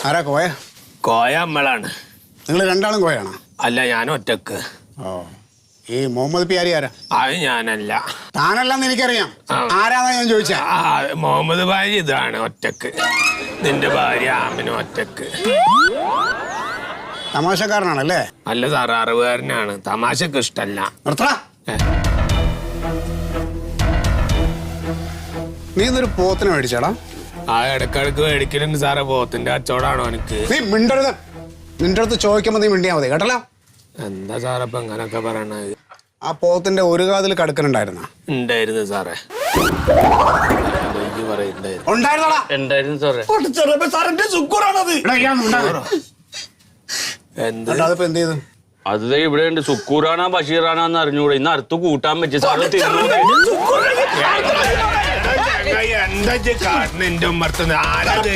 ആരാ കോയ? കോയ നമ്മളാണ്. നിങ്ങൾ രണ്ടാളും കോയാണോ? അല്ല, ഞാൻ ഒറ്റക്ക്. ഓ, ഈ മുഹമ്മദ് പിയാരി ആരാ? അത് ഞാനല്ല. താനല്ലെന്ന് എനിക്കറിയാം. ആരാന്നാ ഞാൻ ചോദിച്ചാ? മുഹമ്മദ് ഭാര്യ ഇതാണ് ഒറ്റക്ക്. നിന്റെ ഭാര്യ ആമിന ഒറ്റക്ക്. തമാശക്കാരനാണല്ലേ? അല്ല സാറ്, അറിവുകാരനാണ്. തമാശക്ക് ഇഷ്ടല്ല. നിർത്തടാ. നീ ഇന്നൊരു പോത്തിനെ മേടിച്ചാടാ? ആ ഇടക്കിടക്ക് മേടിക്കലുണ്ട് സാറേ. പോത്തിന്റെ കച്ചവടാണോ എനിക്ക്? നീ മിണ്ടരുത്. നിന്റെ അടുത്ത് ചോദിക്കുമ്പോ നീ മിണ്ടിയാ മതി കേട്ടല്ലോ. എന്താ സാറേ ഇപ്പൊ ഇങ്ങനൊക്കെ പറയണത്? ആ പോത്തിന്റെ ഒരു കാതിൽ കടുക്കനുണ്ടായിരുന്ന? ഉണ്ടായിരുന്നു സാറേ. ഉണ്ടായിരുന്നോടാ? ഉണ്ടായിരുന്നു സാറേ. അതിപ്പോ എന്ത് ചെയ്തു? അത് ഇവിടെ ഉണ്ട്. സുക്കൂറാണോ ബഷീറാണോന്ന് അറിഞ്ഞൂടെ. ഇന്ന് അടുത്ത് കൂട്ടാൻ പറ്റിയ സാറ് തിന്നു. എന്താ കാട്ടിന് എന്റെ ഉമ്മർത്തുന്നത്? ആരത്?